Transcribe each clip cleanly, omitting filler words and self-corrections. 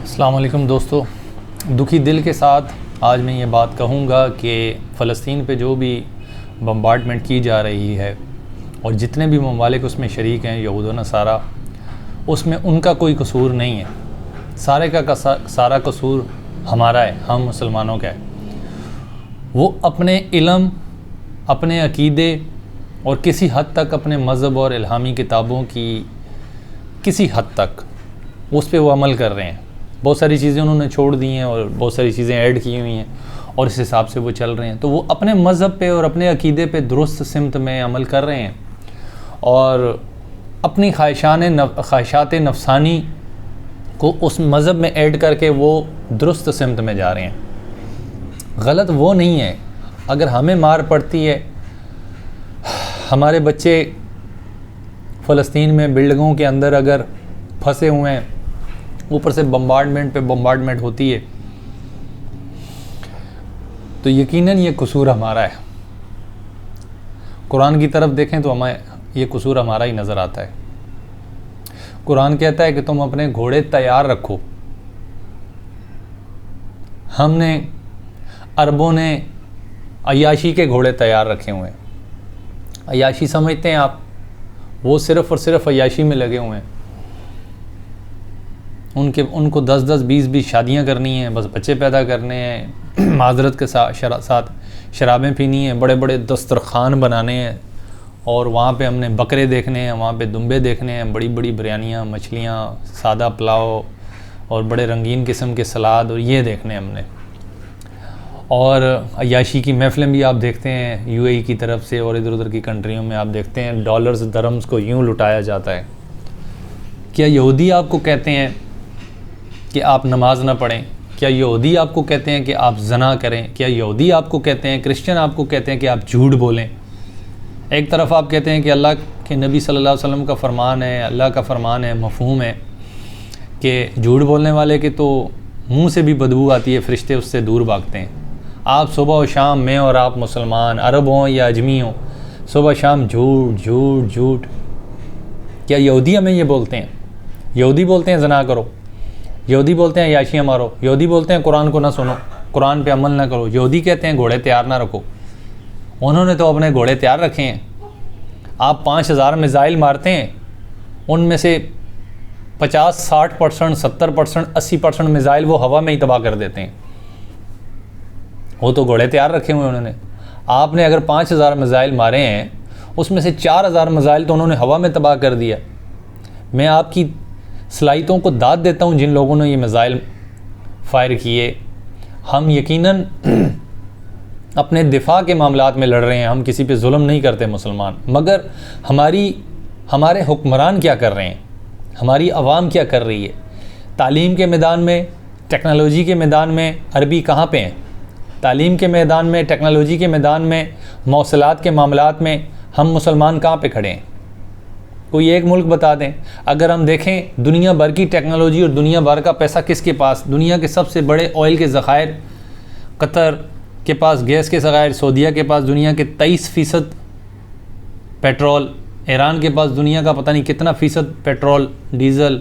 अस्सलाम वालेकुम दोस्तों, दुखी दिल के साथ आज मैं ये बात कहूँगा कि फ़लस्तीन पे जो भी बम्बार्डमेंट की जा रही है और जितने भी ममालिक उसमें शरीक हैं यहूद व नसारा, उसमें उनका कोई कसूर नहीं है। सारे का सारा कसूर हमारा है, हम मुसलमानों का है। वो अपने इल्म, अपने अकीदे और किसी हद तक अपने मज़हब और इल्हामी किताबों की किसी हद तक उस पे वो अमल कर रहे हैं। बहुत सारी चीज़ें उन्होंने छोड़ दी हैं और बहुत सारी चीज़ें ऐड की हुई हैं और इस हिसाब से वो चल रहे हैं। तो वो अपने मज़हब पे और अपने अकीदे पे दुरुस्त सिमत में अमल कर रहे हैं और अपनी ख्वाहिशात नफसानी को उस मज़हब में ऐड करके वो दुरुस्त सिमत में जा रहे हैं। गलत वो नहीं है। अगर हमें मार पड़ती है, हमारे बच्चे फ़लस्तीन में बिल्डिंगों के अंदर अगर फंसे हुए हैं, ऊपर से बम्बार्डमेंट पे बम्बार्डमेंट होती है, तो यकीनन ये कसूर हमारा है। कुरान की तरफ देखें तो हमें ये कसूर हमारा ही नज़र आता है। कुरान कहता है कि तुम अपने घोड़े तैयार रखो। हमने अरबों ने अय्याशी के घोड़े तैयार रखे हुए हैं। अय्याशी समझते हैं आप, वो सिर्फ़ और सिर्फ अय्याशी में लगे हुए हैं। उनको 10-10, 20-20 शादियां करनी हैं, बस बच्चे पैदा करने हैं, माजरत के साथ शराबें पीनी हैं, बड़े बड़े दस्तरखान बनाने हैं और वहाँ पे हमने बकरे देखने हैं, वहाँ पे दुम्बे देखने हैं, बड़ी बड़ी बिरयानियाँ, मछलियाँ, सादा पुलाव और बड़े रंगीन किस्म के सलाद और ये देखने हमने। और अय्याशी की महफ़िलें भी आप देखते हैं यूएई की तरफ से और इधर उधर की कंट्रियों में आप देखते हैं डॉलर्स दरम्स को यूँ लुटाया जाता है। क्या यहूदी आपको कहते हैं कि आप नमाज ना पढ़ें? क्या यहूदी आपको कहते हैं कि आप ज़ना करें? क्या यहूदी आपको कहते हैं, क्रिश्चियन आपको कहते हैं कि आप झूठ बोलें? एक तरफ आप कहते हैं कि अल्लाह के नबी सल्लल्लाहु अलैहि वसल्लम का फ़रमान है, अल्लाह का फ़रमान है, मफ़हूम है कि झूठ बोलने वाले के तो मुंह से भी बदबू आती है, फ़रिश्ते उससे दूर भागते हैं। आप सुबह और शाम, मैं और आप मुसलमान, अरब हों या अजमी हों, सुबह शाम झूठ झूठ झूठ। क्या यहूदी हमें ये बोलते हैं? यहूदी बोलते हैं ज़ना करो, यहूदी बोलते हैं अय्याशियाँ मारो, यहूदी बोलते हैं कुरान को ना सुनो, कुरान पे अमल ना करो, यहूदी कहते हैं घोड़े तैयार ना रखो। उन्होंने तो अपने घोड़े तैयार रखे हैं। आप 5000 मिसाइल मारते हैं, उनमें से 50, 60%, 70%, 80% मिसाइल वो हवा में ही तबाह कर देते हैं। वो तो घोड़े तैयार रखे हुए उन्होंने। आपने अगर 5000 मिसाइल मारे हैं, उसमें से 4000 मिसाइल तो उन्होंने हवा में तबाह कर दिया। मैं आपकी सलाहियतों को दाद देता हूँ जिन लोगों ने ये मिसाइल फ़ायर किए। हम यकीनन अपने दिफा के मामलात में लड़ रहे हैं, हम किसी पे जुल्म नहीं करते मुसलमान, मगर हमारे हुक्मरान क्या कर रहे हैं, हमारी आवाम क्या कर रही है? तालीम के मैदान में, टेक्नोलॉजी के मैदान में अरबी कहाँ पे हैं? तालीम के मैदान में, टेक्नोलॉजी के मैदान में, मौसलात के मामलात में हम मुसलमान कहाँ पे खड़े हैं? कोई एक मुल्क बता दें। अगर हम देखें दुनिया भर की टेक्नोलॉजी और दुनिया भर का पैसा किसके पास? दुनिया के सबसे बड़े ऑयल के ज़खायर कतर के पास, गैस के ज़खायर सऊदीया के पास, दुनिया के 23% पेट्रोल, ईरान के पास दुनिया का पता नहीं कितना फ़ीसद पेट्रोल, डीज़ल।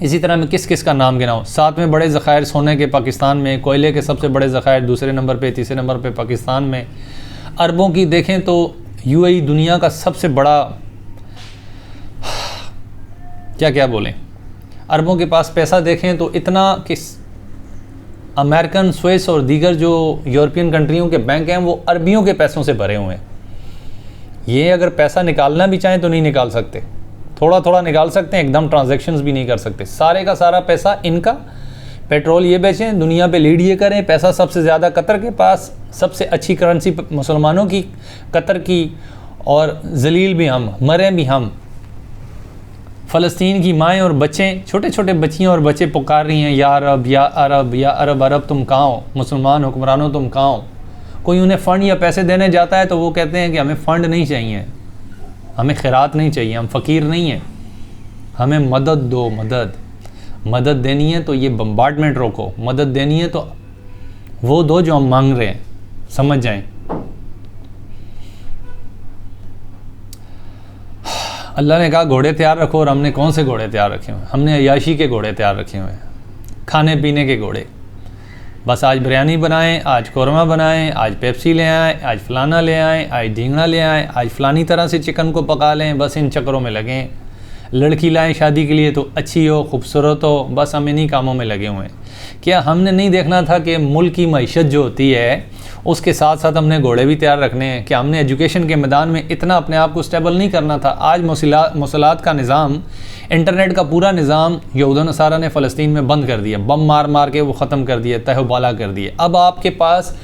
इसी तरह में किस किस का नाम गिनाऊँ। 7 में बड़े ज़खायर सोने के पाकिस्तान में, कोयले के सबसे बड़े ज़खायर दूसरे नंबर पे, तीसरे नंबर पे पाकिस्तान में। अरबों की देखें तो यूएई दुनिया का सबसे बड़ा, क्या बोलें, अरबों के पास पैसा देखें तो इतना कि अमेरिकन, स्विस और दीगर जो यूरोपियन कंट्रियों के बैंक हैं वो अरबियों के पैसों से भरे हुए हैं। ये अगर पैसा निकालना भी चाहें तो नहीं निकाल सकते, थोड़ा थोड़ा निकाल सकते हैं, एकदम ट्रांजैक्शंस भी नहीं कर सकते। सारे का सारा पैसा इनका। पेट्रोल ये बेचें, दुनिया पे लीड ये करें, पैसा सबसे ज़्यादा कतर के पास, सबसे अच्छी करेंसी मुसलमानों की कतर की, और जलील भी हम, मरे भी हम। फ़लस्तीन की माएँ और बच्चे, छोटे छोटे बच्चियाँ और बच्चे पुकार रही हैं, या अरब, या अरब, या अरब, अरब तुम कहाँ हो? मुसलमान हुक्मरानों तुम कहाँ हो? कोई उन्हें फ़ंड या पैसे देने जाता है तो वो कहते हैं कि हमें फ़ंड नहीं चाहिए, हमें खैरात नहीं चाहिए, हम फ़कीर नहीं हैं, हमें मदद दो। मदद देनी है तो ये बम्बार्डमेंट रोको, मदद देनी है तो वो दो जो हम मांग रहे हैं, समझ जाएं। अल्लाह ने कहा घोड़े तैयार रखो, और हमने कौन से घोड़े तैयार रखे हुए हैं? हमने अय्याशी के घोड़े तैयार रखे हुए हैं। खाने पीने के घोड़े। बस आज बिरयानी बनाएं, आज कौरमा बनाएं, आज पेप्सी ले आएँ, आज फलाना ले आएँ, आज ढींगना ले आएँ, आज फलानी तरह से चिकन को पका लें। बस इन चक्करों में लगें। लड़की लाएं शादी के लिए तो अच्छी हो, खूबसूरत हो, बस हम इन्हीं कामों में लगे हुए हैं। क्या हमने नहीं देखना था कि मुल्क की मईशत जो होती है उसके साथ साथ हमने घोड़े भी तैयार रखने हैं? कि हमने एजुकेशन के मैदान में इतना अपने आप को स्टेबल नहीं करना था? आज मौसलात का निज़ाम, इंटरनेट का पूरा निज़ाम यहूद व नसारा ने फ़लस्तीन में बंद कर दिया, बम मार मार के वो ख़त्म कर दिया, तहबाला कर दिए। अब आपके पास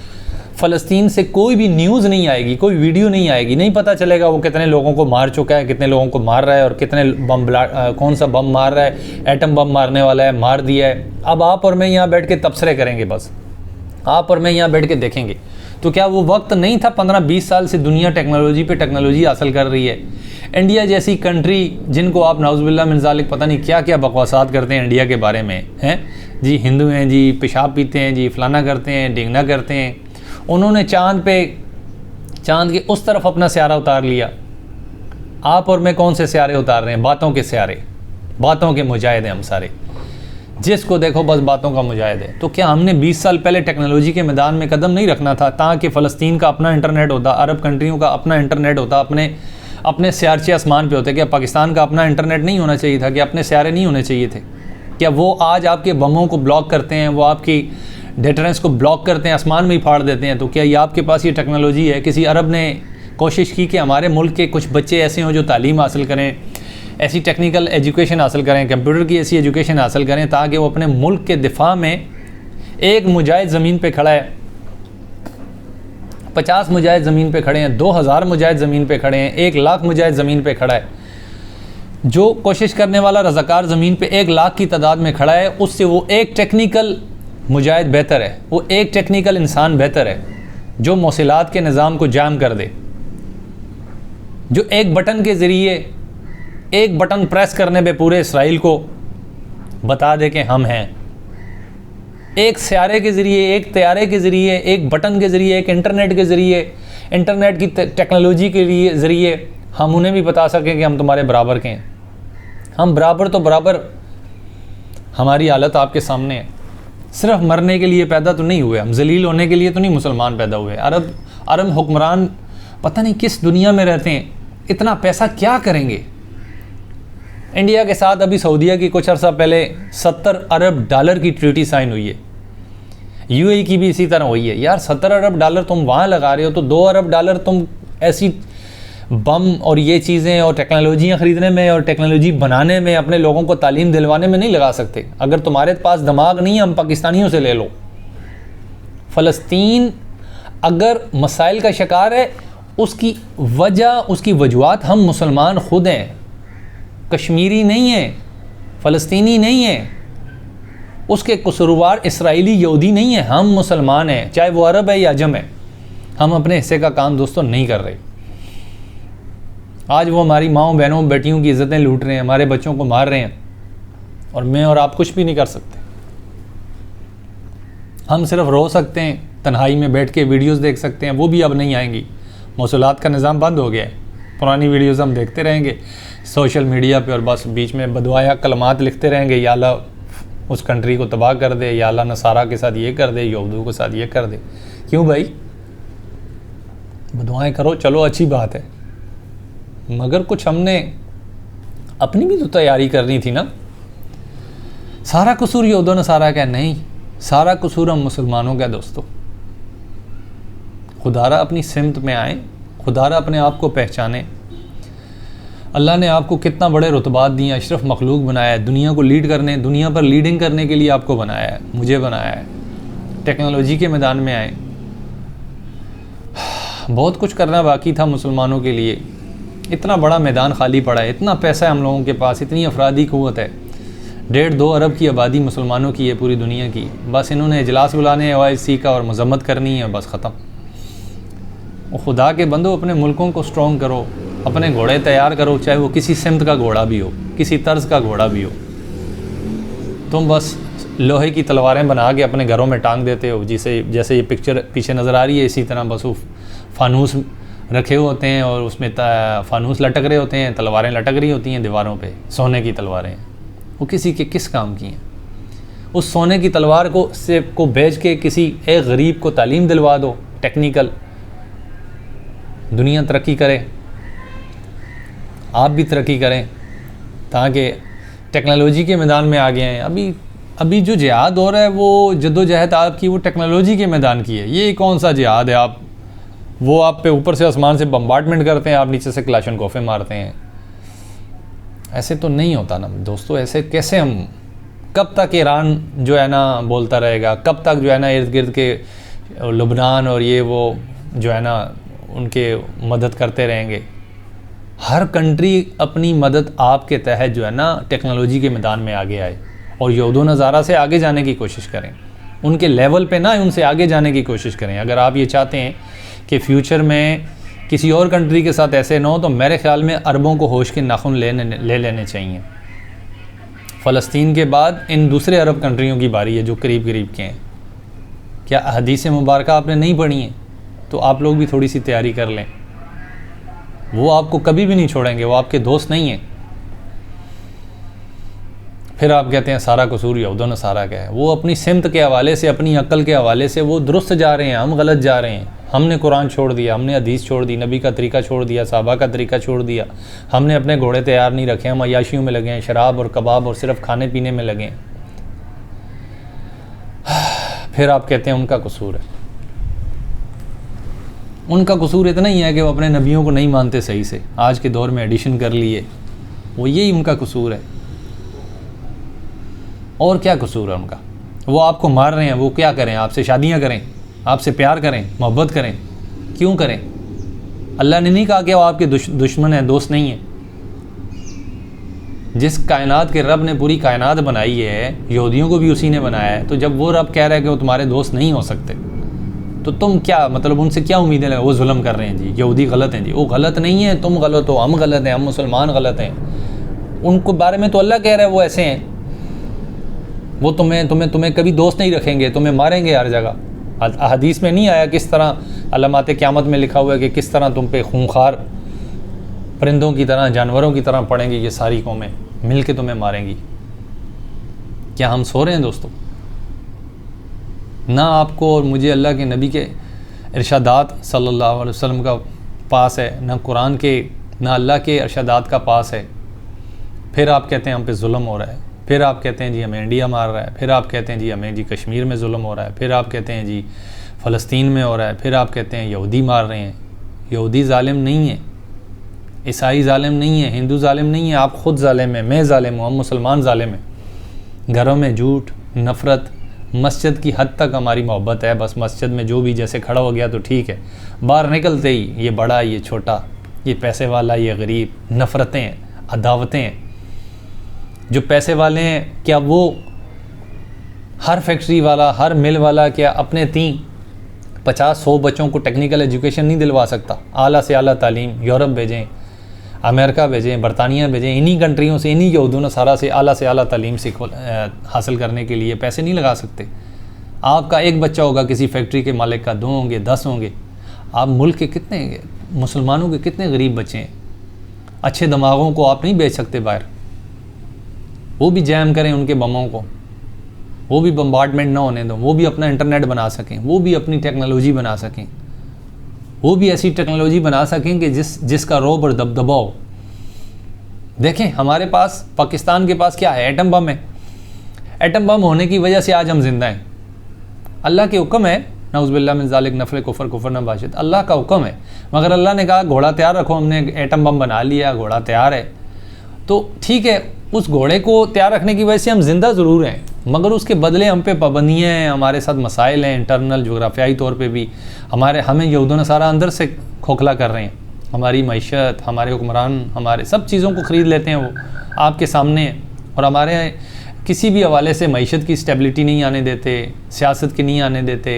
फ़लस्तीन से कोई भी न्यूज़ नहीं आएगी, कोई वीडियो नहीं आएगी, नहीं पता चलेगा वो कितने लोगों को मार चुका है, कितने लोगों को मार रहा है और कितने कौन सा बम मार रहा है, एटम बम मारने वाला है, मार दिया है। अब आप और मैं यहाँ बैठ के तबसरे करेंगे, बस आप और मैं यहाँ बैठ के देखेंगे। तो क्या वो वक्त नहीं था? 15-20 साल से दुनिया टेक्नोलॉजी पे टेक्नोलॉजी हासिल कर रही है। इंडिया जैसी कंट्री जिनको आप नाउज़ुबिल्लाह मिन ज़ालिक पता नहीं क्या क्या बकवासात करते हैं इंडिया के बारे में, हैं जी, हिंदू हैं जी, पेशाब पीते हैं जी, फलाना करते हैं, ढींगना करते हैं। उन्होंने चांद के उस तरफ अपना स्यारा उतार लिया। आप और मैं कौन से स्यारे उतार रहे हैं? बातों के स्यारे, बातों के मुजाहिद हैं हम सारे। जिसको देखो बस बातों का मुजाहिद है। तो क्या हमने 20 साल पहले टेक्नोलॉजी के मैदान में कदम नहीं रखना था ताकि फ़लस्तीन का अपना इंटरनेट होता, अरब कंट्रियों का अपना इंटरनेट होता, अपने स्यारचे आसमान पे होते? क्या पाकिस्तान का अपना इंटरनेट नहीं होना चाहिए था? क्या अपने स्यारे नहीं होने चाहिए थे? क्या वो आज आपके बमों को ब्लॉक करते हैं, वो आपकी डेटरेंस को ब्लॉक करते हैं, आसमान में ही फाड़ देते हैं? तो क्या ये आपके पास ये टेक्नोलॉजी है? किसी अरब ने कोशिश की कि हमारे मुल्क के कुछ बच्चे ऐसे हों जो तालीम हासिल करें, ऐसी टेक्निकल एजुकेशन हासिल करें, कंप्यूटर की ऐसी एजुकेशन हासिल करें ताकि वो अपने मुल्क के दिफा में एक मुजाहिद ज़मीन पे खड़ा है, 50 मुजाहिद ज़मीन पे खड़े हैं, 2000 मुजाहिद ज़मीन पे खड़े हैं, 1 लाख मुजाहिद ज़मीन पे खड़ा है। जो कोशिश करने वाला रज़ाकार ज़मीन पे 1 लाख की तादाद में खड़ा है, उससे वो एक टेक्निकल मुजाहिद बेहतर है, वो एक टेक्निकल इंसान बेहतर है जो मौसलात के निज़ाम को जाम कर दे, जो एक बटन के ज़रिए, एक बटन प्रेस करने पे पूरे इसराइल को बता दे कि हम हैं। एक स्यारे के ज़रिए, एक तैयारे के ज़रिए, एक बटन के ज़रिए, एक इंटरनेट के ज़रिए, इंटरनेट की टेक्नोलॉजी के लिए ज़रिए हम उन्हें भी बता सकें कि हम तुम्हारे बराबर के हैं। हम बराबर तो बराबर, हमारी हालत आपके सामने है। सिर्फ मरने के लिए पैदा तो नहीं हुए हम, जलील होने के लिए तो नहीं मुसलमान पैदा हुए। अरब हुक्मरान पता नहीं किस दुनिया में रहते हैं, इतना पैसा क्या करेंगे? इंडिया के साथ अभी सऊदीया की कुछ अर्सा पहले 70 अरब डॉलर की ट्रीटी साइन हुई है। यूएई की भी इसी तरह हुई है। यार 70 अरब डॉलर तुम वहाँ लगा रहे हो तो 2 अरब डॉलर तुम ऐसी बम और ये चीज़ें और टेक्नोलॉजियाँ ख़रीदने में और टेक्नोलॉजी बनाने में, अपने लोगों को तालीम दिलवाने में नहीं लगा सकते। अगर तुम्हारे पास दिमाग नहीं है, हम पाकिस्तानियों से ले लो। फ़लस्तीन अगर मसाइल का शिकार है, उसकी वजह, उसकी वजूहात हम मुसलमान खुद हैं। कश्मीरी नहीं है, फ़लस्तीनी नहीं है, उसके कसूरवार इसराइली यहूदी नहीं है, हम मुसलमान हैं, चाहे वो अरब है या अजम है। हम अपने हिस्से का काम दोस्तों नहीं कर रहे। आज वो हमारी माँओं, बहनों, बेटियों की इज़्ज़तें लूट रहे हैं, हमारे बच्चों को मार रहे हैं, और मैं और आप कुछ भी नहीं कर सकते। हम सिर्फ रो सकते हैं, तन्हाई में बैठ के वीडियोस देख सकते हैं, वो भी अब नहीं आएंगी। मौसूलात का निज़ाम बंद हो गया है। पुरानी वीडियोस हम देखते रहेंगे सोशल मीडिया पे, और बस बीच में बदवाया कलमात लिखते रहेंगे, या अल्लाह उस कंट्री को तबाह कर दे, या अल्लाह नसारा के साथ ये कर दे, यहूदियों के साथ ये कर दे। क्यों भाई? बदवाएँ करो, चलो अच्छी बात है, मगर कुछ हमने अपनी भी तो तैयारी करनी थी ना। सारा कसूर यहूद व नसारा का नहीं, सारा कसूर हम मुसलमानों का। दोस्तों, खुदारा अपनी सिमत में आए, खुदारा अपने आप को पहचाने। अल्लाह ने आपको कितना बड़े रुतबात दिए, अशरफ मखलूक बनाया है, दुनिया को लीड करने, दुनिया पर लीडिंग करने के लिए आपको बनाया है, मुझे बनाया है। टेक्नोलॉजी के मैदान में आए। बहुत कुछ करना बाकी था मुसलमानों के लिए। इतना बड़ा मैदान खाली पड़ा है, इतना पैसा है हम लोगों के पास, इतनी अफरादी क़ुव्वत है। 1.5-2 अरब की आबादी मुसलमानों की है पूरी दुनिया की। बस इन्होंने इजलास बुलाने OIC का और मजम्मत करनी है, बस ख़त्म। वो खुदा के बंदो, अपने मुल्कों को स्ट्रॉन्ग करो, अपने घोड़े तैयार करो, चाहे वो किसी सिमत का घोड़ा भी हो, किसी तर्ज का घोड़ा भी हो। तुम बस लोहे की तलवारें बना के अपने घरों में टांग देते हो, जैसे ये पिक्चर पीछे नज़र आ रही है, इसी तरह बस वो फानूस रखे हुए होते हैं और उसमें फानूस लटक रहे होते हैं, तलवारें लटक रही होती हैं दीवारों पे, सोने की तलवारें। वो किसी के किस काम की हैं? उस सोने की तलवार को बेच के किसी एक गरीब को तालीम दिलवा दो टेक्निकल, दुनिया तरक्की करे, आप भी तरक्की करें, ताकि टेक्नोलॉजी के मैदान में आ गए हैं। अभी जो जिहाद हो रहा है वो जद्दोजहद आपकी वो टेक्नोलॉजी के मैदान की है। ये कौन सा जिहाद है? वो आप पे ऊपर से आसमान से बम्बार्डमेंट करते हैं, आप नीचे से क्लाशनकोफे मारते हैं। ऐसे तो नहीं होता ना दोस्तों। ऐसे कैसे हम, कब तक ईरान जो है ना बोलता रहेगा? कब तक जो है ना इर्द गिर्द के लुबनान और ये वो जो है ना उनके मदद करते रहेंगे? हर कंट्री अपनी मदद आपके तहत जो है ना टेक्नोलॉजी के मैदान में आगे आए और यहूद नज़ारा से आगे जाने की कोशिश करें, उनके लेवल पे ना, उनसे आगे जाने की कोशिश करें। अगर आप ये चाहते हैं कि फ्यूचर में किसी और कंट्री के साथ ऐसे ना हो, तो मेरे ख़्याल में अरबों को होश के नाखून ले लेने चाहिए। फ़लस्तीन के बाद इन दूसरे अरब कंट्रियों की बारी है जो करीब करीब के हैं। क्या हदीस मुबारक आपने नहीं पढ़ी है? तो आप लोग भी थोड़ी सी तैयारी कर लें। वो आपको कभी भी नहीं छोड़ेंगे, वो आपके दोस्त नहीं हैं। फिर आप कहते हैं सारा कसूर यहूद नसारा का है। वो अपनी सिमत के हवाले से, अपनी अक्ल के हवाले से वो दुरुस्त जा रहे हैं, हम गलत जा रहे हैं। हमने कुरान छोड़ दिया, हमने हदीस छोड़ दी, नबी का तरीका छोड़ दिया, साहबा का तरीका छोड़ दिया। हमने अपने घोड़े तैयार नहीं रखे, हम अय्याशियों में लगे हैं, शराब और कबाब और सिर्फ खाने पीने में लगे हैं। फिर आप कहते हैं उनका कसूर है। उनका कसूर इतना ही है कि वो अपने नबियों को नहीं मानते सही से, आज के दौर में एडिशन कर लिए, वो यही उनका कसूर है। और क्या कसूर है उनका? वो आपको मार रहे हैं, वो क्या करें? आपसे शादियां करें, आपसे प्यार करें, मोहब्बत करें, क्यों करें? अल्लाह ने नहीं कहा कि वो आपके दुश्मन है, दोस्त नहीं है। जिस कायनात के रब ने पूरी कायनात बनाई है, यहूदियों को भी उसी ने बनाया है। तो जब वो रब कह रहा है कि वो तुम्हारे दोस्त नहीं हो सकते, तो तुम क्या मतलब उनसे क्या उम्मीदें लगा? वो जुल्म कर रहे हैं जी, यहूदी गलत हैं जी। वो गलत नहीं है, तुम गलत हो, हम गलत हैं, हम मुसलमान गलत हैं। उनको बारे में तो अल्लाह कह रहा है वो ऐसे हैं, वो तुम्हें कभी दोस्त नहीं रखेंगे, तुम्हें मारेंगे हर जगह। हदीस में नहीं आया किस तरह अलामात क़यामत में लिखा हुआ है कि किस तरह तुम पे खूंखार परिंदों की तरह, जानवरों की तरह पड़ेंगी ये सारी कौमें, मिल के तुम्हें मारेंगी। क्या हम सो रहे हैं दोस्तों? ना आपको और मुझे अल्लाह के नबी के इरशादात सल्लल्लाहु अलैहि वसल्लम का पास है, ना कुरान के, ना अल्लाह के इरशादात का पास है। फिर आप कहते हैं हम पे जुल्म हो रहा है, फिर आप कहते हैं जी हमें इंडिया मार रहा है, फिर आप कहते हैं जी हमें जी कश्मीर में जुल्म हो रहा है, फिर आप कहते हैं जी फ़लस्तीन में हो रहा है, फिर आप कहते हैं यहूदी मार रहे हैं। यहूदी ज़ालिम नहीं है, ईसाई ज़ालिम नहीं है, हिंदू ज़ालिम नहीं है, आप ख़ुद ज़ालिम हैं, मैं ज़ालिम हूँ, हम मुसलमान ज़ालिम हैं। घरों में झूठ, नफ़रत, मस्जिद की हद तक हमारी मोहब्बत है, बस मस्जिद में जो भी जैसे खड़ा हो गया तो ठीक है, बाहर निकलते ही ये बड़ा, ये छोटा, ये पैसे वाला, ये गरीब, नफ़रतें, अदावतें हैं। जो पैसे वाले हैं, क्या वो हर फैक्ट्री वाला, हर मिल वाला क्या अपने 50-100 बच्चों को टेक्निकल एजुकेशन नहीं दिलवा सकता? आला से आला तालीम यूरोप भेजें, अमेरिका भेजें, बरतानिया भेजें, इन्हीं कंट्रियों से, इन्हीं यहूद नसारा से आला तालीम हासिल करने के लिए पैसे नहीं लगा सकते। आपका एक बच्चा होगा किसी फैक्ट्री के मालिक का, 2 होंगे, 10 होंगे। आप मुल्क के कितने मुसलमानों के कितने गरीब बच्चे हैं? अच्छे दिमागों को आप नहीं बेच सकते बाहर। वो भी जैम करें उनके बमों को, वो भी बम्बार्डमेंट ना होने दो, वो भी अपना इंटरनेट बना सकें, वो भी अपनी टेक्नोलॉजी बना सकें, वो भी ऐसी टेक्नोलॉजी बना सकें कि जिसका रौब और दबदबा हो। देखें हमारे पास, पाकिस्तान के पास क्या है? एटम बम है। एटम बम होने की वजह से आज हम जिंदा हैं। अल्लाह के हुक्म है, नऊज़ुबिल्लाह मिन ज़ालिक, नफ़ल कुफ़र न बाशिद, अल्लाह का हुक्म है। मगर अल्लाह ने कहा घोड़ा तैयार रखो, हमने एटम बम बना लिया, घोड़ा तैयार है, तो ठीक है। उस घोड़े को तैयार रखने की वजह से हम जिंदा ज़रूर हैं, मगर उसके बदले हम पे पाबंदियाँ हैं, हमारे साथ मसाइल हैं, इंटरनल जोग्राफियाई तौर पे भी हमें यहूद नसारा अंदर से खोखला कर रहे हैं। हमारी मईशत, हमारे हुक्मरान, हमारे सब चीज़ों को ख़रीद लेते हैं, वो आपके सामने है। और हमारे किसी भी हवाले से मईशत की स्टेबिलिटी नहीं आने देते, सियासत की नहीं आने देते,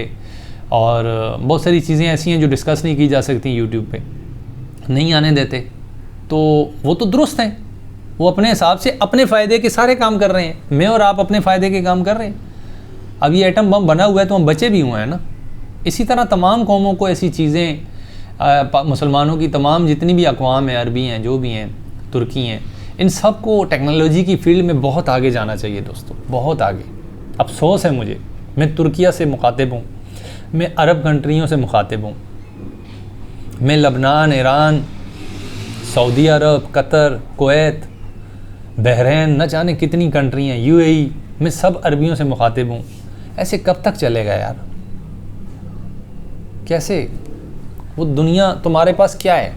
और बहुत सारी चीज़ें ऐसी हैं जो डिस्कस नहीं की जा सकती यूट्यूब पे, नहीं आने देते। तो वो तो दुरुस्त हैं, वो अपने हिसाब से अपने फ़ायदे के सारे काम कर रहे हैं। मैं और आप अपने फ़ायदे के काम कर रहे हैं। अब ये एटम बम बना हुआ है तो हम बचे भी हुए हैं ना। इसी तरह तमाम कौमों को ऐसी चीज़ें, मुसलमानों की तमाम जितनी भी अक़वाम हैं, अरबी हैं, जो भी हैं, तुर्की हैं, इन सब को टेक्नोलॉजी की फ़ील्ड में बहुत आगे जाना चाहिए दोस्तों, बहुत आगे। अफसोस है मुझे, मैं तुर्किया से मुखातिब हूँ, मैं अरब कंट्रियों से मुखातिब हूँ, मैं लबनान, ईरान, सऊदी अरब, कतर, कुवैत, बहरीन, न जाने कितनी कंट्री हैं, यूएई, मैं सब अरबियों से मुखातिब हूँ। ऐसे कब तक चलेगा यार? कैसे? वो दुनिया तुम्हारे पास क्या है?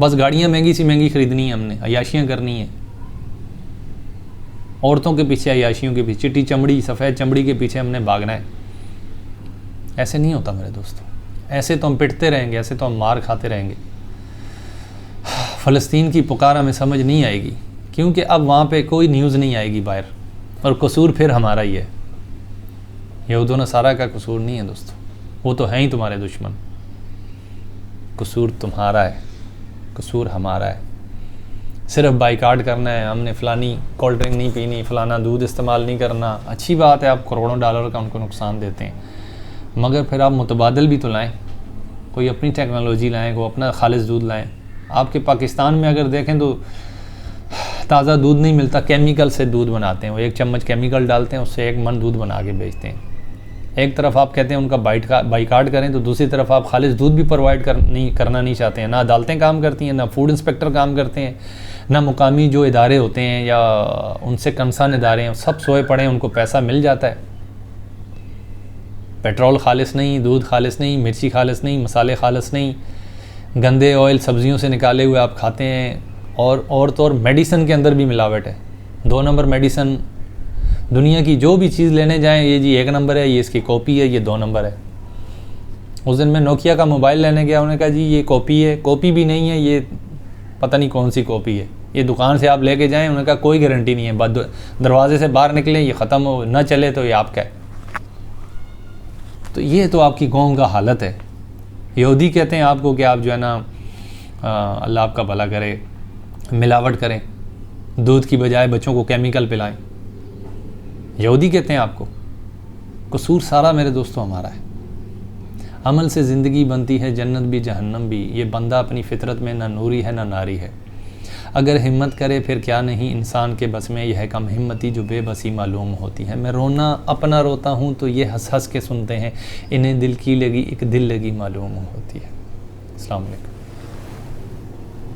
बस गाड़ियाँ महंगी सी महंगी ख़रीदनी है हमने, अयाशियाँ करनी है, औरतों के पीछे, अयाशियों के पीछे, चिट्टी चमड़ी, सफ़ेद चमड़ी के पीछे हमने भागना है। ऐसे नहीं होता मेरे दोस्तों, ऐसे तो हम पिटते रहेंगे, ऐसे तो हम मार खाते रहेंगे। फ़लस्तीन की पुकार हमें समझ नहीं आएगी, क्योंकि अब वहाँ पे कोई न्यूज़ नहीं आएगी बाहर, और कसूर फिर हमारा ही है। यहूद व नसारा का कसूर नहीं है दोस्तों, वो तो हैं ही तुम्हारे दुश्मन। कसूर तुम्हारा है, कसूर हमारा है। सिर्फ बाइकाट करना है, हमने फ़लानी कोल्ड ड्रिंक नहीं पीनी, फ़लाना दूध इस्तेमाल नहीं करना। अच्छी बात है, आप करोड़ों डॉलर का उनको नुकसान देते हैं, मगर फिर आप मुतबादल भी तो लाएं, कोई अपनी टेक्नोलॉजी लाएं, कोई अपना खालिस दूध लाएं। आपके पाकिस्तान में अगर देखें तो ताज़ा दूध नहीं मिलता, केमिकल से दूध बनाते हैं, वो 1 चम्मच केमिकल डालते हैं, उससे 1 मन दूध बना के बेचते हैं। एक तरफ आप कहते हैं उनका बाइकाट करें, तो दूसरी तरफ आप खालिस दूध भी प्रोवाइड करना नहीं चाहते हैं। ना अदालतें काम करती हैं, ना फूड इंस्पेक्टर काम करते हैं, ना मुकामी जो इदारे होते हैं या उनसे कंसर्न इदारे हैं, सब सोए पड़े हैं, उनको पैसा मिल जाता है। पेट्रोल खालिस नहीं, दूध खालिस नहीं, मिर्ची खालिस नहीं, मसाले खालिस नहीं, गंदे ऑयल सब्जियों से निकाले हुए आप खाते हैं। और तो और मेडिसन के अंदर भी मिलावट है, 2 नंबर मेडिसन। दुनिया की जो भी चीज़ लेने जाएं, ये जी 1 नंबर है, ये इसकी कॉपी है, ये 2 नंबर है। उस दिन मैं नोकिया का मोबाइल लेने गया, उन्होंने कहा जी ये कॉपी है, कॉपी भी नहीं है, ये पता नहीं कौन सी कॉपी है, ये दुकान से आप लेके जाएं। उन्होंने कहा कोई गारंटी नहीं है, दरवाजे से बाहर निकले ये ख़त्म हो न चले तो ये आपका है। तो ये तो आपकी कौम का हालत है। यहूदी कहते हैं आपको कि आप जो है ना, अल्लाह आपका भला करे, मिलावट करें, दूध की बजाय बच्चों को केमिकल पिलाएं। यहूदी कहते हैं आपको। कसूर सारा मेरे दोस्तों हमारा है। अमल से ज़िंदगी बनती है, जन्नत भी जहन्नम भी। ये बंदा अपनी फितरत में ना नूरी है ना नारी है। अगर हिम्मत करे फिर क्या नहीं इंसान के बस में, यह कम हिम्मती जो बेबसी मालूम होती है। मैं रोना अपना रोता हूँ तो ये हंस हंस के सुनते हैं, इन्हें दिल की लगी एक दिल लगी मालूम होती है। अस्सलाम वालेकुम।